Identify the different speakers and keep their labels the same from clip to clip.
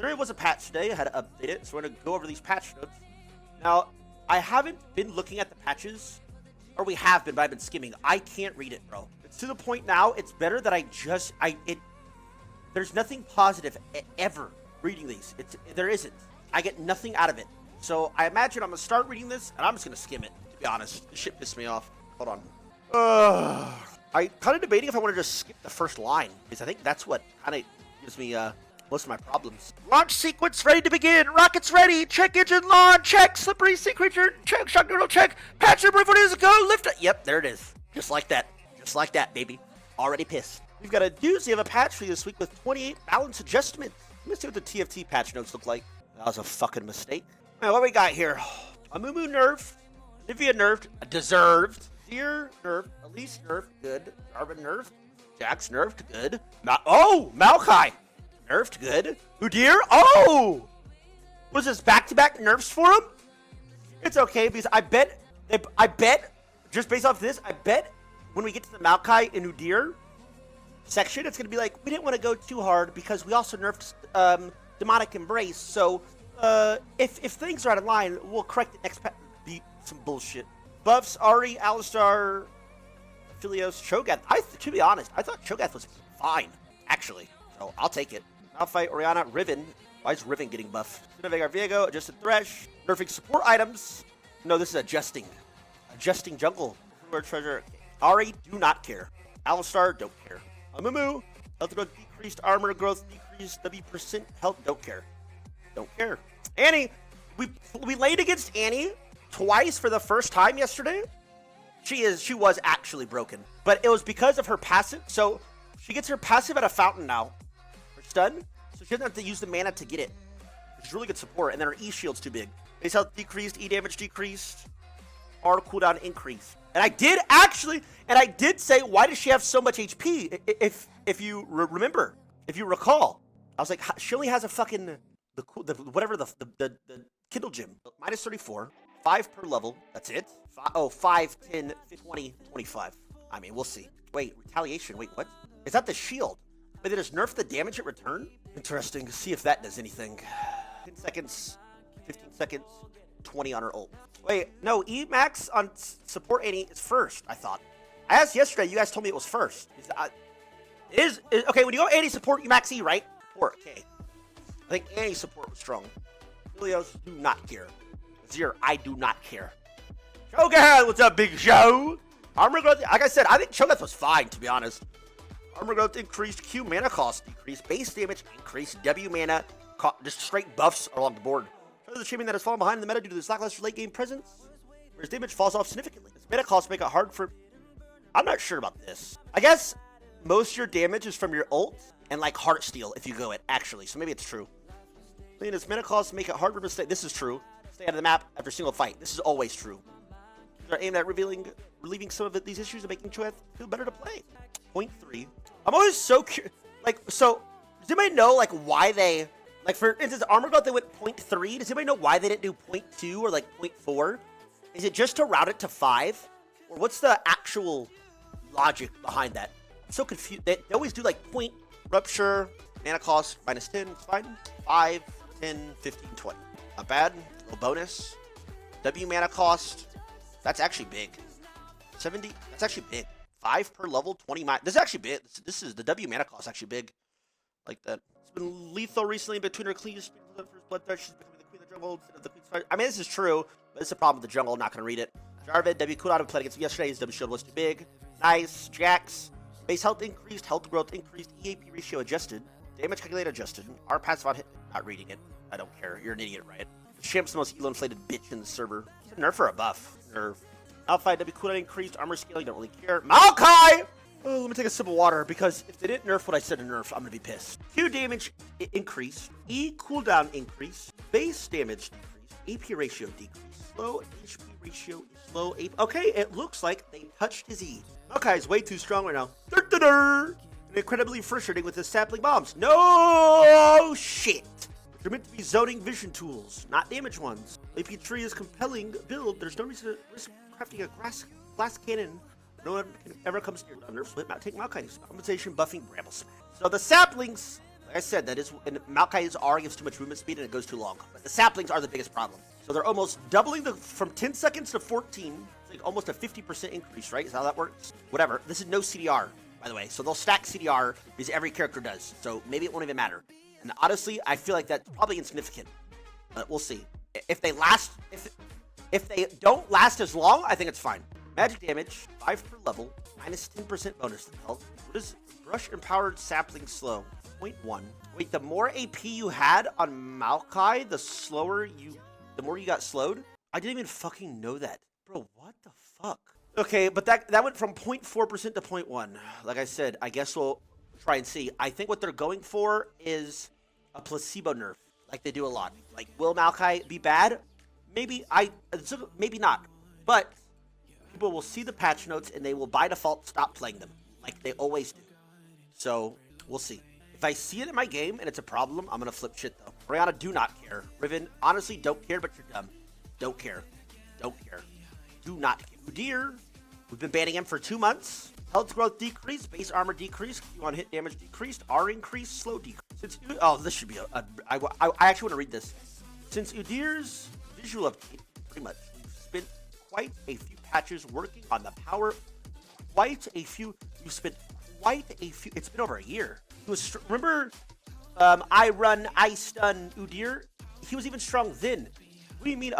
Speaker 1: there was a patch today. I had to update it, so we're going to go over these patch notes. Now, I haven't been looking at the patches, or we have been, but I've been skimming. I can't read it, bro. It's to the point now, it's better that there's nothing positive ever reading these. There isn't. I get nothing out of it. So I imagine I'm going to start reading this, and I'm just going to skim it, to be honest. This shit pissed me off. Hold on. I kind of debating if I want to just skip the first line, because I think that's what kind of gives me most of my problems. Launch sequence ready to begin. Rockets ready. Check engine launch. Check slippery sea creature. Check shock noodle. Check. Patch number 4 is go. Lift it. Yep, there it is. Just like that. Just like that, baby. Already pissed. We've got a doozy of a patch for you this week with 28 balance adjustments. Let me see what the TFT patch notes look like. That was a fucking mistake. All right, what we got here? A Moo nerfed. Nivea nerfed. Deserved. Deer nerfed. Elise nerfed. Good. Jarvan nerfed. Jax nerfed. Good. Maokai nerfed. Good. Udyr. Oh! Was this back-to-back nerfs for him? It's okay because I bet, just based off this, I bet when we get to the Maokai and Udyr section, it's going to be like, we didn't want to go too hard because we also nerfed Demonic Embrace, so if things are out of line, we'll correct it next be some bullshit. Buffs, Ari, Alistar, Philios, Cho'Gath. To be honest, I thought Cho'Gath was fine, actually. So I'll take it. Malphite, Orianna, Riven. Why is Riven getting buffed? Cinnavegar, Viego, adjusted Thresh, nerfing support items. No, this is adjusting. Adjusting jungle. Treasure. Ari, do not care. Alistar, don't care. Amumu, health growth decreased, armor growth decreased, W% health, don't care. Don't care. Annie, we laid against Annie twice for the first time yesterday. She was actually broken, but it was because of her passive. So she gets her passive at a fountain now. Her stun, so she doesn't have to use the mana to get it. It's really good support, and then her E shield's too big. Base health decreased, E damage decreased, R cooldown increased. And I did say, why does she have so much HP? If you remember, if you recall, I was like, she only has a fucking the Kindle Gem. Minus 34, 5 per level. That's it. 5, 10, 20, 25. I mean, we'll see. Wait, retaliation. Wait, what? Is that the shield? Wait, they just nerf the damage at return? Interesting. See if that does anything. 10 seconds, 15 seconds, 20 on her ult. Wait, no, E max on support Annie is first, I thought. I asked yesterday, you guys told me it was first. Okay, when you go Annie support, you max E, right? Support, okay. I think Annie support was strong. Helios, do not care. Zero, I do not care. Cho'Gath, what's up, Big Show? Armor growth, like I said, I think Cho'Gath was fine, to be honest. Armor growth increased, Q mana cost decreased, base damage increased, W mana, just straight buffs along the board. The champion that has fallen behind in the meta due to this lackluster late game presence, where his damage falls off significantly. His meta costs make it hard for... I'm not sure about this. I guess most of your damage is from your ult and like Heartsteel if you go it, actually. So maybe it's true. His meta costs make it hard for mistake. This is true. Stay out of the map after a single fight. This is always true. They're aimed at relieving some of these issues and making Cho'Gath feel better to play. Point 3. I'm always so curious. Like, so, does anybody know like why they... Like, for instance, armor growth, they went 0.3. Does anybody know why they didn't do 0.2 or, like, 0.4? Is it just to route it to 5? Or what's the actual logic behind that? I'm so confused. They always do, like, point, rupture, mana cost, minus 10. It's fine. 5, 10, 15, 20. Not bad. Little bonus. W mana cost. That's actually big. 70. That's actually big. 5 per level, 20 mana. This is actually big. This is the W mana cost actually big. Like that. Been lethal recently between her clean first blood threat. She's becoming the queen of the jungle instead of the queen's fight. I mean, this is true, but it's a problem with the jungle. I'm not going to read it. Jarvan, W cooldown, played against him yesterday. His W shield was too big. Nice. Jax. Base health increased. Health growth increased. EAP ratio adjusted. Damage calculator adjusted. R passive on hit. Not reading it. I don't care. You're an idiot, right? Champ's the most elo-inflated bitch in the server. Is it nerf or a buff? Nerf. Alpha W cooldown increased. Armor scaling. Don't really care. Maokai! Oh, let me take a sip of water, because if they didn't nerf what I said to nerf, I'm going to be pissed. Q damage increase, E cooldown increase, base damage decrease, AP ratio decrease, slow HP ratio is low. Okay, it looks like they touched his E. Maokai is way too strong right now. And incredibly frustrating with his sapling bombs. No shit. They're meant to be zoning vision tools, not damage ones. AP tree is compelling build. There's no reason to risk crafting a glass cannon. No one ever comes near Thunder. Flip out, take Maokai. Compensation, buffing, Bramble Smack. So the saplings, Like I said, that is, and Maokai's R gives too much movement speed and it goes too long. But the saplings are the biggest problem. So they're almost doubling from 10 seconds to 14. It's like almost a 50% increase, right? Is that how that works? Whatever. This is no CDR, by the way. So they'll stack CDR because every character does. So maybe it won't even matter. And honestly, I feel like that's probably insignificant. But we'll see. If they last, if they don't last as long, I think it's fine. Magic damage, 5 per level, minus 10% bonus to health. What is brush empowered sapling slow? 0.1. Wait, the more AP you had on Maokai, the more you got slowed? I didn't even fucking know that. Bro, what the fuck? Okay, but that went from 0.4% to 0.1. Like I said, I guess we'll try and see. I think what they're going for is a placebo nerf, like they do a lot. Like, will Maokai be bad? Maybe maybe not. But people will see the patch notes and they will by default stop playing them, like they always do. So we'll see. If I see it in my game and it's a problem, I'm gonna flip shit though. Brianna, do not care. Riven, honestly, don't care, but you're dumb. Don't care. Don't care. Do not care. Udyr, we've been banning him for 2 months. Health growth decreased, base armor decreased, Q1 hit damage decreased, R increased, slow decrease. This should be I actually want to read this. Since Udyr's visual update, pretty much, we've spent quite a few patches working on the power. It's been over a year. Remember, I stun Udyr? He was even strong then. What do you mean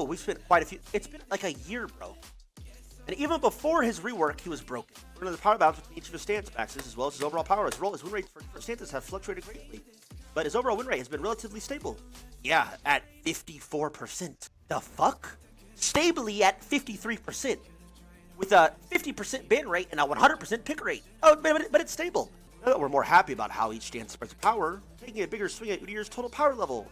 Speaker 1: we spent quite a few. It's been like a year, bro. And even before his rework, he was broken. One of the power balance between each of his stance maxes, as well as his overall power. His win rate for different stances have fluctuated greatly, but his overall win rate has been relatively stable. Yeah, at 54%. The fuck? Stably at 53%. With a 50% ban rate and a 100% pick rate. Oh, but it's stable. Now that we're more happy about how each stance spreads power, taking a bigger swing at Udyr's total power level,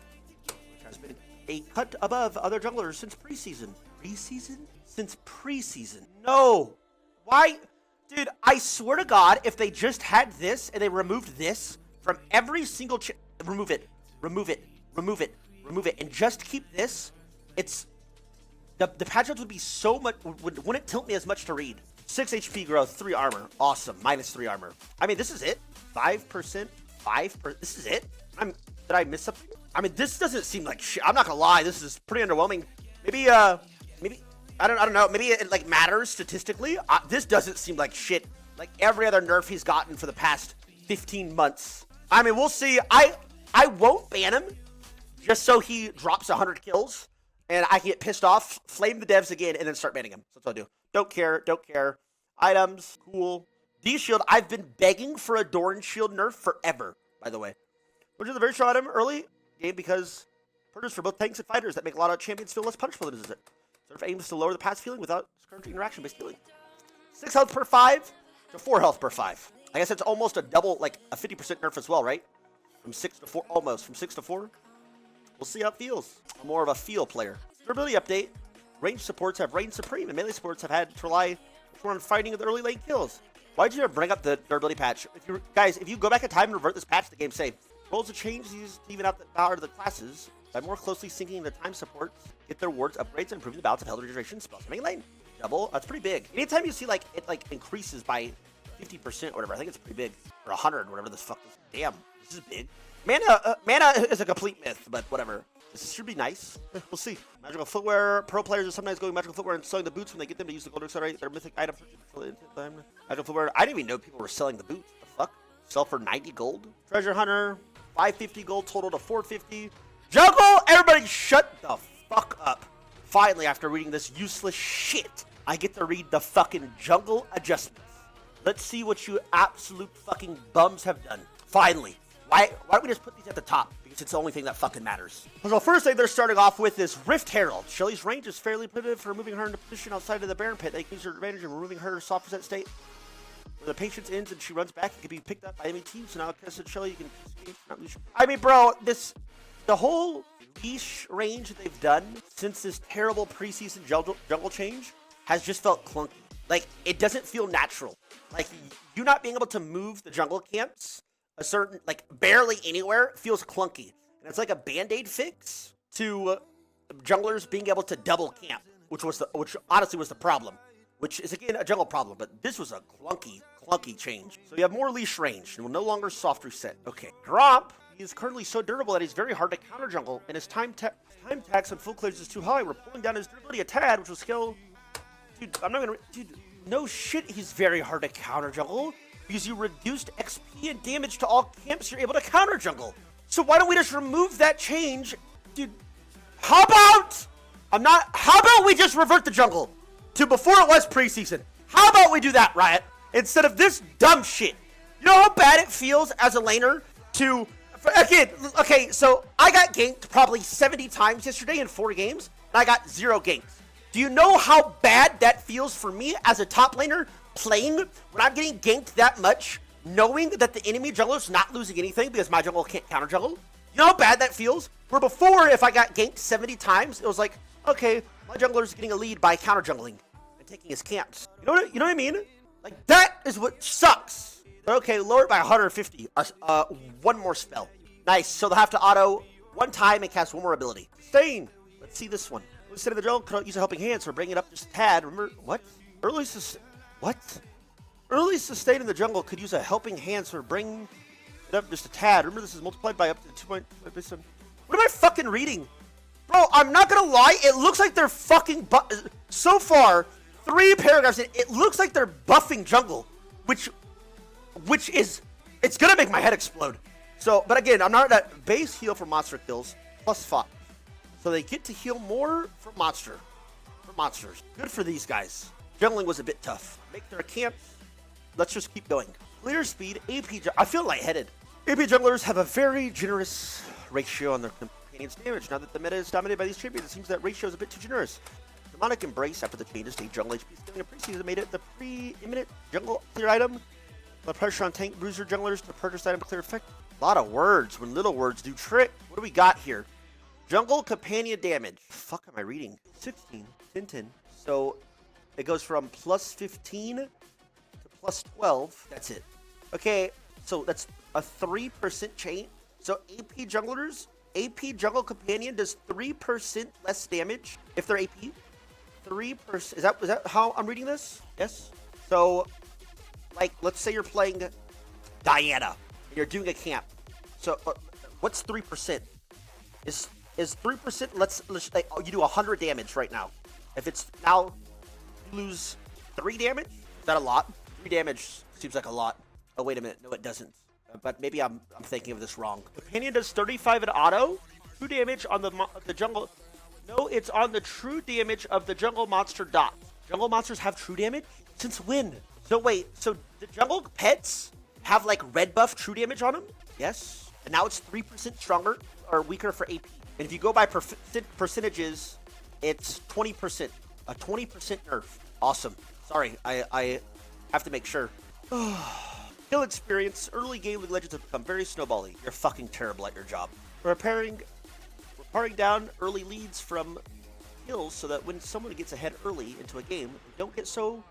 Speaker 1: which has been a cut above other junglers since preseason. Preseason? Since preseason. No. Why? Dude, I swear to God, if they just had this and they removed this from every single remove it, and just keep this, it's the patch notes would be so much, wouldn't tilt me as much to read. 6 HP growth, 3 armor. Awesome. Minus 3 armor. I mean, this is it. 5%, 5%. This is it? Did I miss something? I mean, this doesn't seem like shit. I'm not gonna lie. This is pretty underwhelming. Maybe, I don't know. Maybe it like matters statistically. This doesn't seem like shit. Like every other nerf he's gotten for the past 15 months. I mean, we'll see. I won't ban him just so he drops 100 kills and I can get pissed off, flame the devs again, and then start banning him. That's what I'll do. Don't care. Items, cool. D-Shield, I've been begging for a Doran Shield nerf forever, by the way. Which is a very strong item early game because purges for both tanks and fighters that make a lot of champions feel less punishable than it. Surf aims to lower the pass feeling without current interaction-based healing. 6 health per 5 to 4 health per 5. I guess it's almost a double, like a 50% nerf as well, right? From 6 to 4, almost. From 6 to 4. We'll see how it feels. I'm more of a feel player. Durability update. Range supports have reigned supreme, and melee supports have had to rely more on fighting with early lane kills. Why did you ever bring up the durability patch? If you go back in time and revert this patch, the game's safe. Roles to change these to even out the power of the classes by more closely syncing the time supports, get their wards upgrades, and improving the balance of health regeneration spells. Main lane. Double. That's pretty big. Anytime you see like it like increases by 50% or whatever, I think it's pretty big. Or 100, whatever this fuck is. Damn, this is big. Mana is a complete myth, but whatever. This should be nice. We'll see. Magical footwear. Pro players are sometimes going magical footwear and selling the boots when they get them to use the gold to accelerate their mythic item. Magical footwear. I didn't even know people were selling the boots. The fuck? Sell for 90 gold? Treasure hunter. 550 gold total to 450. Jungle! Everybody shut the fuck up. Finally, after reading this useless shit, I get to read the fucking jungle adjustments. Let's see what you absolute fucking bums have done. Finally. Why don't we just put these at the top? Because it's the only thing that fucking matters. So first thing they're starting off with is Rift Herald. Shelly's range is fairly primitive for moving her into position outside of the Baron Pit. They can use her advantage of removing her soft reset state. When the patience ends and she runs back, it can be picked up by enemy teams. So now, Cassid Shelly, you can escape, not lose. I mean, bro, the whole leash range that they've done since this terrible preseason jungle change has just felt clunky. Like, it doesn't feel natural. Like, you not being able to move the jungle camps a certain, like, barely anywhere feels clunky. And it's like a band-aid fix to junglers being able to double camp, which honestly was the problem. Which is, again, a jungle problem, but this was a clunky clunky change. So you have more leash range and will no longer soft reset. Okay. Gromp, he is currently so durable that he's very hard to counter jungle, and his time tax on full clears is too high. We're pulling down his durability a tad, which will scale. Dude, I'm not gonna. Dude, no shit, he's very hard to counter jungle because you reduced XP and damage to all camps you're able to counter jungle. So why don't we just remove that change? Dude, how about we just revert the jungle to before it was preseason? How about we do that, Riot? Instead of this dumb shit. You know how bad it feels as a laner to, again, okay, so I got ganked probably 70 times yesterday in 4 games, and I got 0 ganks. Do you know how bad that feels for me as a top laner playing when I'm getting ganked that much, knowing that the enemy jungler's not losing anything because my jungle can't counter jungle? You know how bad that feels? Where before, if I got ganked 70 times, it was like, okay, my jungler's getting a lead by counter jungling and taking his camps. You know what I mean? Like, that is what sucks. Okay, lower it by 150. One more spell. Nice. So they'll have to auto 1 time and cast 1 more ability. Sustain. Let's see this one. Instead of the jungle, could use a helping hand, so bring it up just a tad. Remember, what? Early sustain in the jungle could use a helping hand, so bring it up just a tad. Remember, this is multiplied by up to 2.5. What am I fucking reading? Bro, I'm not gonna lie, it looks like they're fucking so far, 3 paragraphs in, it looks like they're buffing jungle, which is, it's gonna make my head explode. So, but again, I'm not that base heal for monster kills, plus 5. So they get to heal more for monsters. Good for these guys. Jungling was a bit tough. Make their camp. Let's just keep going. Clear speed, I feel lightheaded. AP junglers have a very generous ratio on their companion's damage. Now that the meta is dominated by these champions, it seems that ratio is a bit too generous. Demonic Embrace, after the changes to jungle HP scaling a preseason, made it the pre-imminent jungle clear item. The pressure on tank bruiser junglers to purchase item to clear effect. A lot of words when little words do trick. What do we got here? Jungle companion damage. Fuck am I reading? 16, 10. So it goes from plus 15 to plus 12. That's it. Okay, so that's a 3% change. So AP jungle companion does 3% less damage if they're AP. 3%. Is that how I'm reading this? Yes. So, like, let's say you're playing Diana and you're doing a camp. So, what's 3%? Is 3%? Let's like, you do 100 damage right now. If it's now you lose 3 damage, is that a lot? 3 damage seems like a lot. Oh wait a minute, no it doesn't. But maybe I'm thinking of this wrong. Companion does 35 in auto, true damage on the jungle. No, it's on the true damage of the jungle monster dot. Jungle monsters have true damage? Since when? So wait, so the jungle pets have like red buff true damage on them? Yes. And now it's 3% stronger or weaker for AP. And if you go by percentages, it's 20%. A 20% nerf. Awesome. Sorry, I have to make sure. Kill experience. Early game League Legends have become very snowbally. You're fucking terrible at your job. We're paring down early leads from kills so that when someone gets ahead early into a game, they don't get so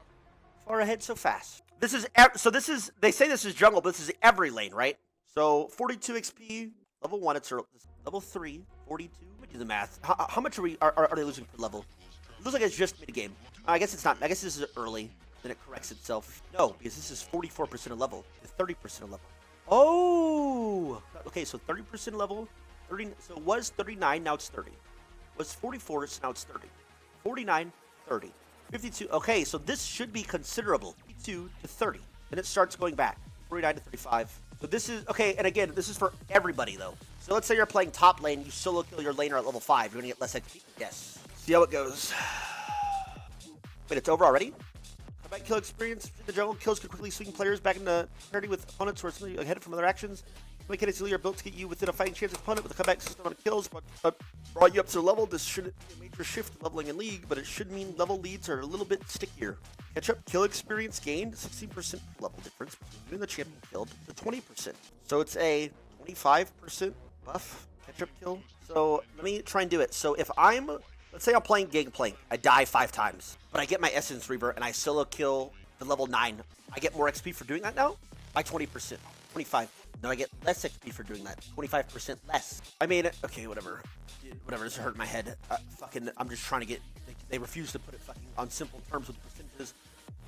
Speaker 1: far ahead so fast. They say this is jungle, but this is every lane, right? So 42 XP, level 1, it's level 3, 42. Let me do the math. How much are they losing per level? It looks like it's just mid-game. I guess it's not. I guess this is early. Then it corrects itself. No, because this is 44% of level. 30% of level. Oh! Okay, so 30% level. 30. So it was 39, now it's 30. It was 44, so now it's 30. 49, 30. 52. Okay, so this should be considerable. 52 to 30. Then it starts going back. 49 to 35. So this is, okay, and again, this is for everybody, though. So let's say you're playing top lane, you solo kill your laner at level 5. You're going to get less XP? Yes. See how it goes. Wait, it's over already? Combat kill experience in the jungle. Kills can quickly swing players back into parity with opponents who are simply ahead from other actions. Mechanics are built to get you within a fighting chance of opponent with a comeback system on kills, but brought you up to the level. This shouldn't be a major shift in leveling in League, but it should mean level leads are a little bit stickier. Catch up kill experience gained, 16% level difference between you and the champion killed to 20%. So it's a 25% buff catch up kill. So let me try and do it. So if let's say I'm playing Gangplank, I die 5 times, but I get my Essence Reaver and I solo kill the level 9. I get more XP for doing that now? By 20%. 25. No, I get less XP for doing that. 25% less. I mean, okay, whatever. Whatever, this hurt my head. I'm just trying to get... They refuse to put it fucking on simple terms with percentages.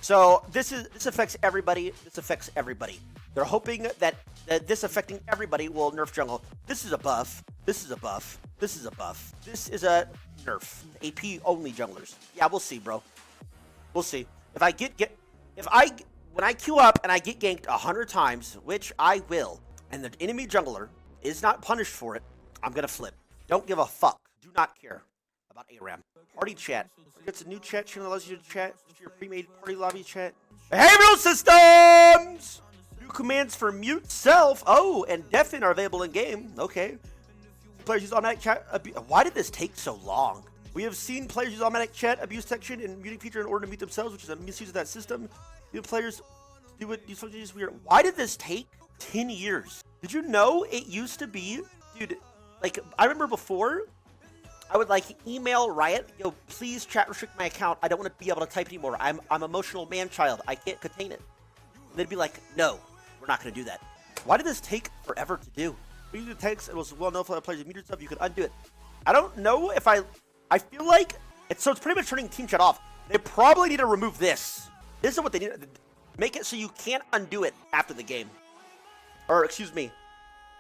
Speaker 1: So this affects everybody. This affects everybody. They're hoping that this affecting everybody will nerf jungle. This is a buff. This is a buff. This is a buff. This is a nerf. AP only junglers. Yeah, we'll see, bro. We'll see. If I when I queue up and I get ganked 100 times, which I will, and the enemy jungler is not punished for it, I'm gonna flip. Don't give a fuck. Do not care about ARAM. Party chat. It's a new chat channel that allows you to chat to your pre-made party lobby chat. Behavioral systems! New commands for mute self. Oh, and deafen are available in game. Okay. Players use automatic chat. Why did this take so long? We have seen players use automatic chat abuse section and muting feature in order to mute themselves, which is a misuse of that system. The players do it. These functions is weird. Why did this take 10 years? Did you know it used to be, dude? Like I remember before. I would like email Riot, yo, please chat restrict my account. I don't want to be able to type anymore. I'm emotional man-child. I can't contain it. And they'd be like, no, we're not going to do that. Why did this take forever to do? When you do text, it was well known for the players muted stuff. You can undo it. I don't know if I feel like it's pretty much turning team chat off. They probably need to remove this. This is what they need to make it so you can't undo it after the game. Or excuse me,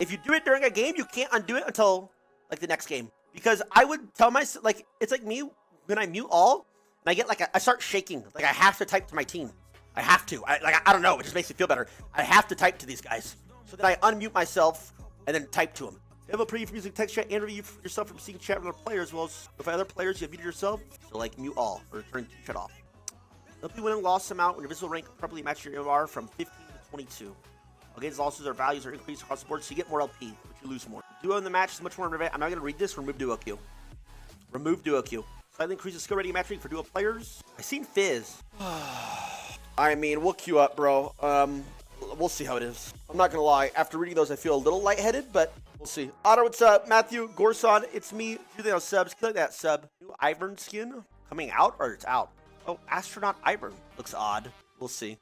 Speaker 1: if you do it during a game, you can't undo it until like the next game. Because I would tell myself, like, it's like me when I mute all, and I get like, I start shaking. Like, I have to type to my team. I have to. I don't know. It just makes me feel better. I have to type to these guys. So then I unmute myself and then type to them. You have a preview from using text chat and review yourself from seeing chat with other players, as well as with other players you have muted yourself. So, like, mute all or turn team chat off. Help you win and loss amount when your visible rank properly matches your MR from 15 to 22. Against losses or values are increased across the board, so you get more LP, but you lose more. Duo in the match is much more relevant. I'm not going to read this. Remove duo queue. Remove duo queue. Slightly increases skill rating matching for duo players. I seen Fizz. I mean, we'll queue up, bro. We'll see how it is. I'm not going to lie. After reading those, I feel a little lightheaded, but we'll see. Otter, what's up? Matthew, Gorson, it's me. Julian subs. Click that sub. New Ivern skin coming out or it's out? Oh, Astronaut Ivern. Looks odd. We'll see.